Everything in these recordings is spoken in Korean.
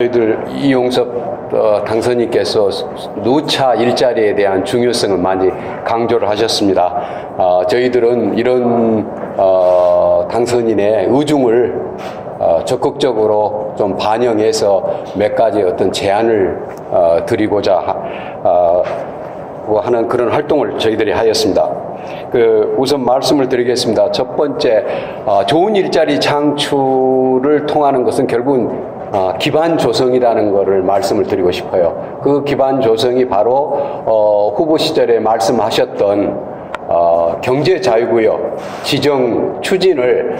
저희들 이용섭 당선인께서 누차 일자리에 대한 중요성을 많이 강조를 하셨습니다. 저희들은 이런 당선인의 의중을 적극적으로 좀 반영해서 몇 가지 어떤 제안을 드리고자 하는 그런 활동을 저희들이 하였습니다. 우선 말씀을 드리겠습니다. 첫 번째, 좋은 일자리 창출을 통하는 것은 결국은 기반 조성이라는 것을 말씀을 드리고 싶어요. 그 기반 조성이 바로 후보 시절에 말씀하셨던 경제자유구역 지정 추진을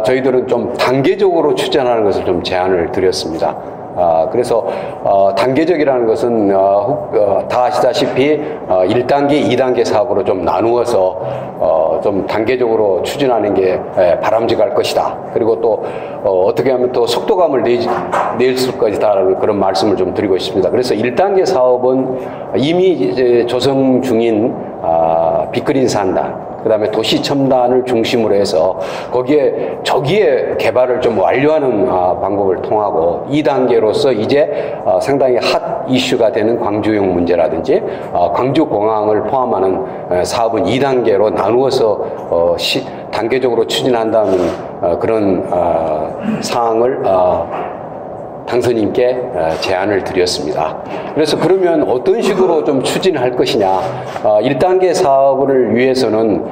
저희들은 좀 단계적으로 추진하는 것을 좀 제안을 드렸습니다. 그래서 단계적이라는 것은 다 아시다시피 1단계, 2단계 사업으로 좀 나누어서 좀 단계적으로 추진하는 게 바람직할 것이다. 그리고 또 어떻게 하면 또 속도감을 낼 수까지다라는 그런 말씀을 좀 드리고 싶습니다. 그래서 1단계 사업은 이미 이제 조성 중인 빅그린 산단, 그 다음에 도시 첨단을 중심으로 해서 저기에 개발을 좀 완료하는 방법을 통하고 2단계로서 이제 상당히 핫 이슈가 되는 광주용 문제라든지 광주공항을 포함하는 사업은 2단계로 나누어서 단계적으로 추진한다는 그런 사항을 당선인께 제안을 드렸습니다. 그래서 그러면 어떤 식으로 좀 추진할 것이냐. 1단계 사업을 위해서는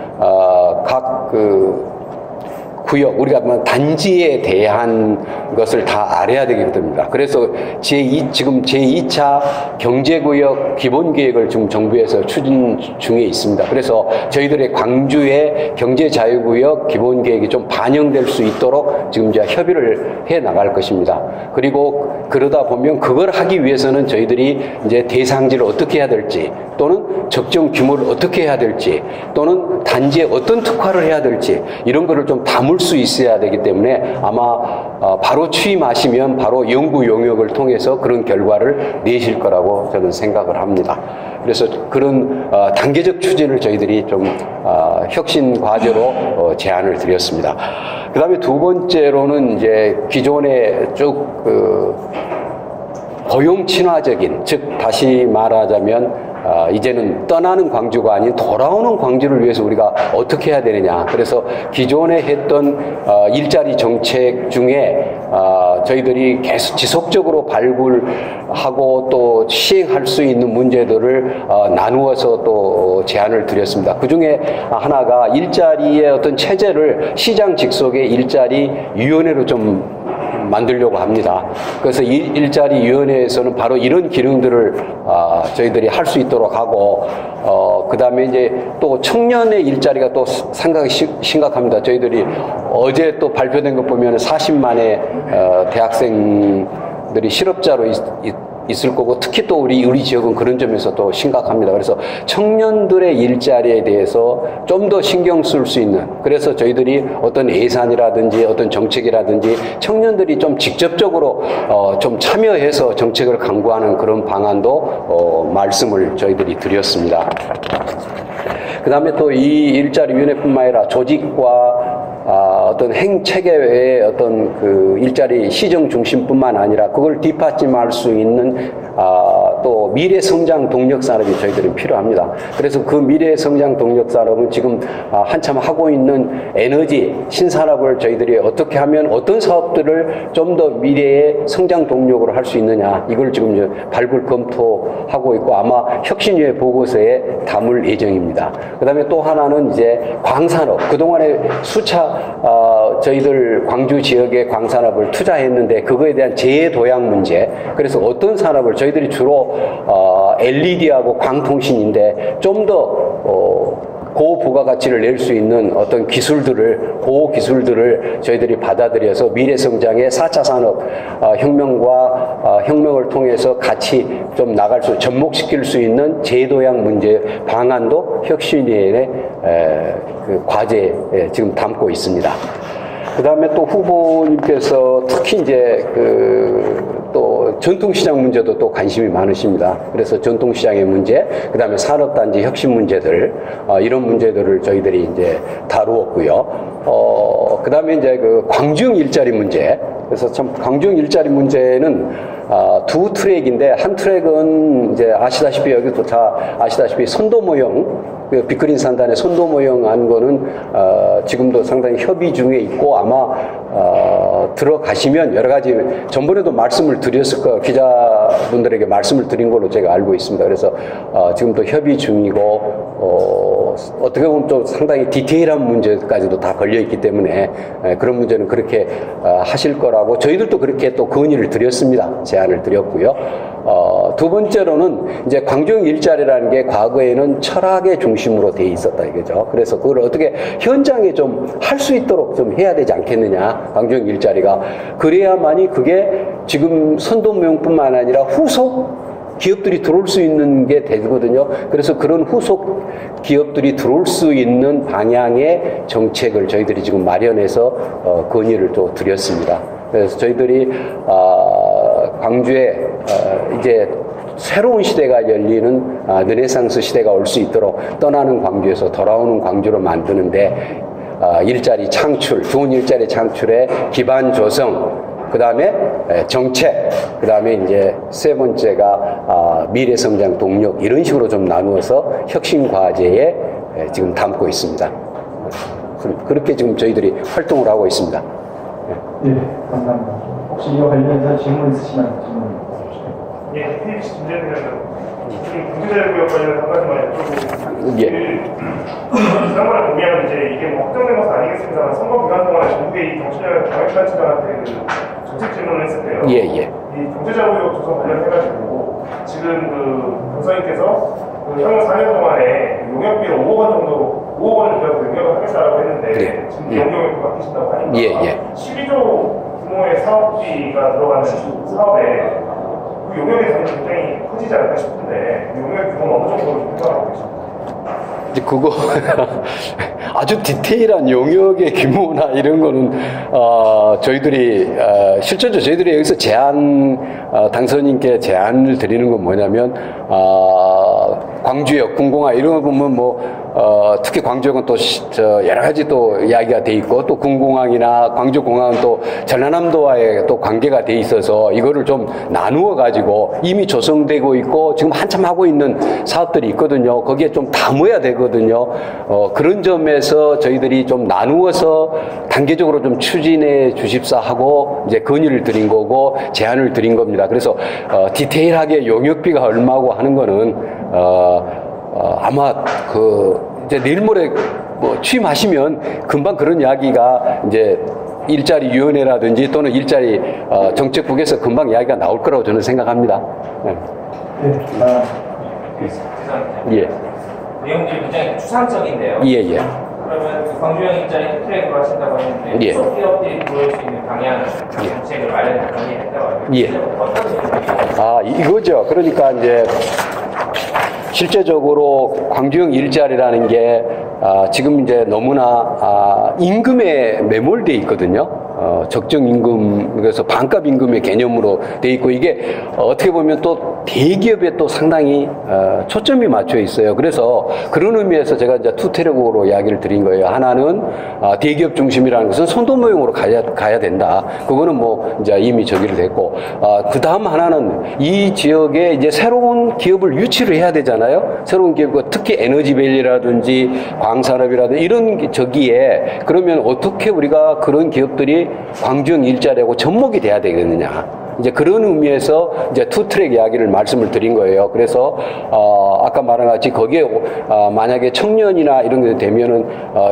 각 구역, 우리가 단지에 대한 것을 다 알아야 되기 때문입니다. 그래서 지금 제2차 경제구역 기본계획을 지금 정부에서 추진 중에 있습니다. 그래서 저희들의 광주의 경제자유구역 기본계획이 좀 반영될 수 있도록 지금 이제 협의를 해 나갈 것입니다. 그리고 그러다 보면 그걸 하기 위해서는 저희들이 이제 대상지를 어떻게 해야 될지, 또는 적정 규모를 어떻게 해야 될지, 또는 단지에 어떤 특화를 해야 될지, 이런 거를 좀 담을 수 있어야 되기 때문에 아마 바로 취임하시면 바로 연구 용역을 통해서 그런 결과를 내실 거라고 저는 생각을 합니다. 그래서 그런 단계적 추진을 저희들이 좀 혁신 과제로 제안을 드렸습니다. 그 다음에 두 번째로는 이제 기존에 쭉 고용 친화적인, 즉 다시 말하자면 이제는 떠나는 광주가 아닌 돌아오는 광주를 위해서 우리가 어떻게 해야 되느냐. 그래서 기존에 했던 일자리 정책 중에 저희들이 계속 지속적으로 발굴하고 또 시행할 수 있는 문제들을 나누어서 또 제안을 드렸습니다. 그 중에 하나가 일자리의 어떤 체제를 시장 직속의 일자리 위원회로 좀 만들려고 합니다. 그래서 일자리위원회에서는 바로 이런 기능들을 저희들이 할 수 있도록 하고, 그 다음에 이제 또 청년의 일자리가 또 상당히 심각합니다. 저희들이 어제 또 발표된 것 보면 40만의 대학생들이 실업자로 있을 거고, 특히 또 우리 지역은 그런 점에서 또 심각합니다. 그래서 청년들의 일자리에 대해서 좀 더 신경 쓸 수 있는, 그래서 저희들이 어떤 예산이라든지 어떤 정책이라든지 청년들이 좀 직접적으로 좀 참여해서 정책을 강구하는 그런 방안도 말씀을 저희들이 드렸습니다. 그 다음에 또 이 일자리위원회뿐만 아니라 조직과 어떤 행체계의 어떤 그 일자리 시정 중심뿐만 아니라 그걸 뒷받침할 수 있는 또 미래 성장 동력 산업이 저희들이 필요합니다. 그래서 그 미래 성장 동력 산업은 지금 한참 하고 있는 에너지 신산업을 저희들이 어떻게 하면 어떤 사업들을 좀 더 미래의 성장 동력으로 할 수 있느냐, 이걸 지금 이제 발굴 검토하고 있고 아마 혁신위의 보고서에 담을 예정입니다. 그 다음에 또 하나는 이제 광산업. 그동안에 수차 저희들 광주 지역의 광산업을 투자했는데 그거에 대한 재도약 문제. 그래서 어떤 산업을 저희들이 주로 LED하고 광통신인데 좀 더 고부가가치를 낼 수 있는 어떤 고기술들을 저희들이 받아들여서 미래성장의 4차 산업 혁명을 통해서 같이 좀 접목시킬 수 있는 제도약 문제 방안도 혁신위원회 그 과제에 지금 담고 있습니다. 그 다음에 또 후보님께서 특히 이제 또 전통시장 문제도 또 관심이 많으십니다. 그래서 전통시장의 문제, 그 다음에 산업단지 혁신 문제들, 이런 문제들을 저희들이 이제 다루었고요. 그 다음에 이제 광주형 일자리 문제, 그래서 참 광주형 일자리 문제는 두 트랙인데, 한 트랙은 이제 아시다시피, 여기도 다 아시다시피 선도 모형, 그 빅그린 산단의 선도 모형 한 거는 지금도 상당히 협의 중에 있고, 아마 들어가시면 여러 가지, 전번에도 말씀을 드렸을 거, 기자분들에게 말씀을 드린 걸로 제가 알고 있습니다. 그래서 지금도 협의 중이고, 어떻게 보면 또 상당히 디테일한 문제까지도 다 걸려있기 때문에 그런 문제는 그렇게 하실 거라고 저희들도 그렇게 또 건의를 드렸습니다. 제안을 드렸고요. 두 번째로는 이제 광주형 일자리라는 게 과거에는 철학의 중심으로 돼 있었다 이거죠. 그래서 그걸 어떻게 현장에 좀 할 수 있도록 좀 해야 되지 않겠느냐, 광주형 일자리가. 그래야만이 그게 지금 선도모형뿐만 아니라 후속 기업들이 들어올 수 있는 게 되거든요. 그래서 그런 후속 기업들이 들어올 수 있는 방향의 정책을 저희들이 지금 마련해서 건의를 또 드렸습니다. 그래서 저희들이 광주에 이제 새로운 시대가 열리는 르네상스 시대가 올 수 있도록 떠나는 광주에서 돌아오는 광주로 만드는데 일자리 창출, 좋은 일자리 창출의 기반 조성, 그 다음에 정책, 그 다음에 이제 세 번째가 미래 성장 동력, 이런 식으로 좀 나누어서 혁신 과제에 지금 담고 있습니다. 그렇게 지금 저희들이 활동을 하고 있습니다. 네, 감사합니다. 혹시 이와 관련해서 질문 있으시면 질문 주십시오. 예, PBC 김재현입니다. 경제자유구역 관련 한 가지만 여쭤보고, 지난번에 보면 이제 이게 뭐 확정된 것은 아니겠습니다만 선거 기간 동안에 전국의 이 경찰청장한테 그 정책 질문을 했을 때요. 예. 이 경제자유구역 조성 관련해가지고 지금 그 변호사님께서 그 향후 4년 동안에 용역비를 5억 원 정도, 5억 원을 들여서 용역을 하겠다라고 했는데 지금 용역비가 바뀌신다고 하니까 12조 규모의 사업비가 들어가는 사업에 그 용역의 단위 굉장히 커지지 않을까 싶은데 용역 규모는 어느 정도로 생각하고 계십니까? 이제 그거 아주 디테일한 용역의 규모나 이런 거는 저희들이 실제로 저희들이 여기서 당선인께 제안을 드리는 건 뭐냐면 광주역, 군공항 이런 거 보면 특히 광주역은 또 여러 가지 또 이야기가 돼 있고, 또 군공항이나 광주공항은 또 전라남도와의 또 관계가 돼 있어서 이거를 좀 나누어 가지고 이미 조성되고 있고 지금 한참 하고 있는 사업들이 있거든요. 거기에 좀 담아야 되거든요. 그런 점에서 저희들이 좀 나누어서 단계적으로 좀 추진해 주십사 하고 이제 건의를 드린 거고 제안을 드린 겁니다. 그래서 디테일하게 용역비가 얼마고 하는 거는 아마 이제 내일 모레 취임하시면 금방 그런 이야기가 이제 일자리위원회라든지 또는 일자리 정책국에서 금방 이야기가 나올 거라고 저는 생각합니다. 네. 예. 내용들이 굉장히 추상적인데요. 예. 그러면 그 광주형 일자리 트랙으로 하신다고 했는데 예. 후속 기업들이 들어올 수 있는 방향 정책을 마련했다고 하는데 예. 어떤 내용이에요? 이거죠. 그러니까 이제 실제적으로 광주형 일자리라는 게 지금 이제 너무나 임금에 매몰돼 있거든요. 적정 임금, 그래서 반값 임금의 개념으로 돼 있고, 이게 어떻게 보면 또 대기업에 또 상당히 초점이 맞춰 있어요. 그래서 그런 의미에서 제가 이제 투 트랙으로 이야기를 드린 거예요. 하나는 대기업 중심이라는 것은 선도모형으로 가야 된다. 그거는 이제 이미 저기를 됐고, 그 다음 하나는 이 지역에 이제 새로운 기업을 유치를 해야 되잖아요. 새로운 기업, 특히 에너지밸리라든지 광산업이라든지 이런 저기에, 그러면 어떻게 우리가 그런 기업들이 광주형 일자리하고 접목이 돼야 되겠느냐. 이제 그런 의미에서 이제 투 트랙 이야기를 말씀을 드린 거예요. 그래서 아까 말한 같이 거기에 만약에 청년이나 이런 게 되면은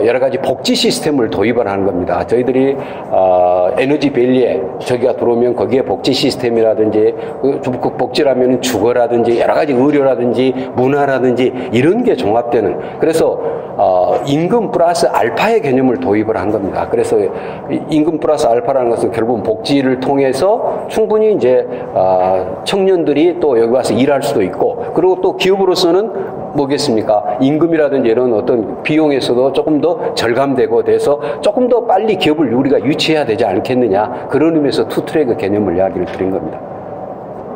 여러 가지 복지 시스템을 도입을 하는 겁니다. 저희들이 에너지 밸리에 저기가 들어오면 거기에 복지 시스템이라든지 복지라면은 주거라든지 여러 가지 의료라든지 문화라든지 이런 게 종합되는, 그래서 임금 플러스 알파의 개념을 도입을 한 겁니다. 그래서 임금 플러스 알파라는 것은 결국은 복지를 통해서 충분히 이제 청년들이 또 여기 와서 일할 수도 있고, 그리고 또 기업으로서는 뭐겠습니까? 임금이라든지 이런 어떤 비용에서도 조금 더 절감되고 돼서 조금 더 빨리 기업을 우리가 유치해야 되지 않겠느냐, 그런 의미에서 투트랙 개념을 이야기를 드린 겁니다.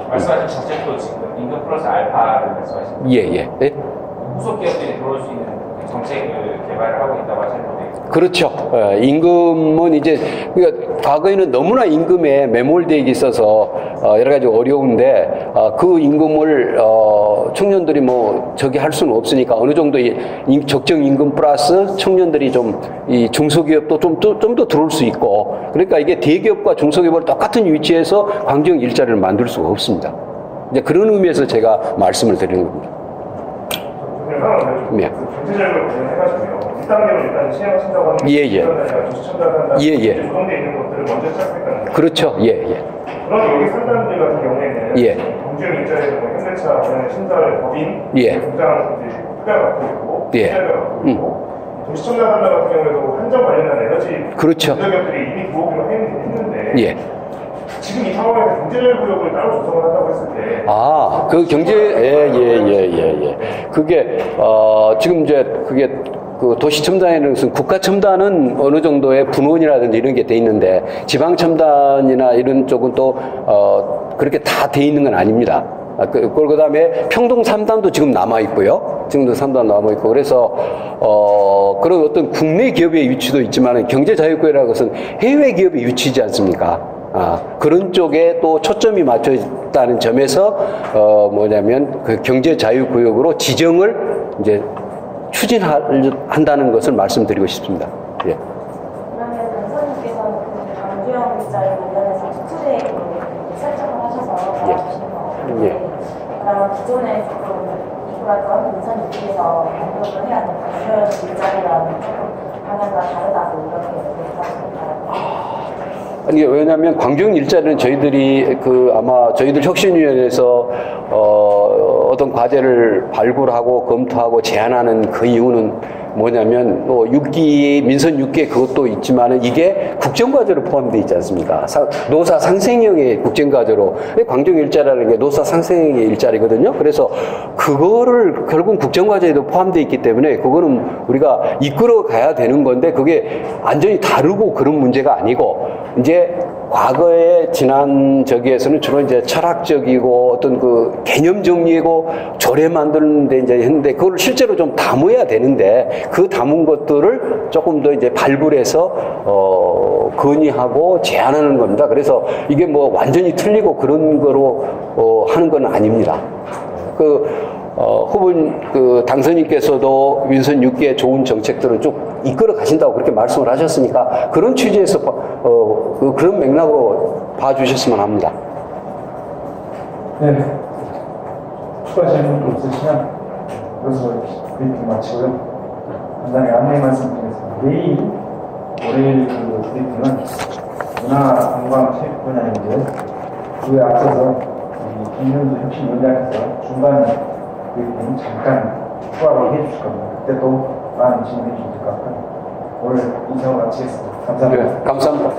말씀하신 정책도 지금 임금 플러스 알파를 말씀하신 거예요? 예. 후속 기업들이 들어올 수 있는 정책을 개발을 하고 있다고 하시는데 그렇죠. 임금은 이제, 그러니까 과거에는 너무나 임금에 매몰되어 있어서 여러 가지 어려운데, 그 임금을 청년들이 뭐 저기 할 수는 없으니까 어느 정도 적정 임금 플러스 청년들이 좀 이 중소기업도 좀 더 들어올 수 있고, 그러니까 이게 대기업과 중소기업을 똑같은 위치에서 광정 일자리를 만들 수가 없습니다. 이제 그런 의미에서 제가 말씀을 드리는 겁니다. 네. 경제적으로 해가지고요. 1단계로 일단 시행하신다고 하는 조시첨단한다. 유동돼 있는 것들을 먼저 시작했다는 거예요. 그렇죠. 예. 그럼 여기 3단계 같은 경우에는 예. 경주형 일자리에서 뭐 현대차, 신사를 법인, 예. 공장 투자가 갖고 있고, 예. 투자가 갖고 있고, 도시첨단 산업 같은 경우에도 한정 관련한 에너지 그렇죠. 전자기업들이 이미 들어오기로 했는데 예. 지금 이 상황에서 경제구역을 따로 조성을 한다고 했을 때 그 경제, 예. 그게, 지금 이제 그게 그 도시첨단에는 무슨 국가첨단은 어느 정도의 분원이라든지 이런 게 돼 있는데 지방첨단이나 이런 쪽은 또, 그렇게 다 돼 있는 건 아닙니다. 그 다음에 평동 3단도 지금 남아있고요. 지금도 3단 남아있고. 그래서, 그런 어떤 국내 기업의 위치도 있지만 경제자유구역이라는 것은 해외 기업의 위치지 않습니까? 그런 쪽에 또 초점이 맞춰 있다는 점에서, 뭐냐면 그 경제자유구역으로 지정을 이제 추진한다는 것을 말씀드리고 싶습니다. 예. 그러면 강사님께서는 그 강주형 일자리 관련해서 수출에 설정을 하셔서 나와주시는 거거든요. 예. 그럼 기존에 조금 이끌었던 인선 유치에서 공격을 해야 하는 강주형 일자리라는 조금 방향과 다르다고 이렇게 얘기하시니까요. 아니, 왜냐하면 광주형 일자리는 저희들이 아마 저희들 혁신위원회에서 어떤 과제를 발굴하고 검토하고 제안하는 그 이유는 뭐냐면 민선 6기 그것도 있지만은 이게 국정과제로 포함되어 있지 않습니까? 노사 상생형의 국정과제로 광주형 일자리라는 게 노사 상생형의 일자리거든요. 그래서 그거를 결국 국정과제에도 포함되어 있기 때문에 그거는 우리가 이끌어 가야 되는 건데 그게 완전히 다르고 그런 문제가 아니고 이제 과거에 지난 저기에서는 주로 이제 철학적이고 어떤 그 개념 정리고 조례 만드는데 이제 했는데 그걸 실제로 좀 담아야 되는데 그 담은 것들을 조금 더 이제 발굴해서 건의하고 제안하는 겁니다. 그래서 이게 뭐 완전히 틀리고 그런 거로 하는 건 아닙니다. 후보 당선인께서도 윈선 6기의 좋은 정책들을 쭉 이끌어 가신다고 그렇게 말씀을 하셨으니까 그런 취지에서 그런 맥락으로 봐주셨으면 합니다. 네. 추가 질문도 없으시면 여기서 브리핑 마치고요. 간단히 안내 말씀드리겠습니다. 내일 월요일 그 브리핑은 문화관광체육 분야인데 그에 앞서서 김현수 혁신위원장께서 중간 브리핑 잠깐 추가로 해주실 겁니다. 그때 또 많은 질문해 주실 것 같고요. 오늘 인사를 마치겠습니다. 감사합니다. 네, 감사합니다.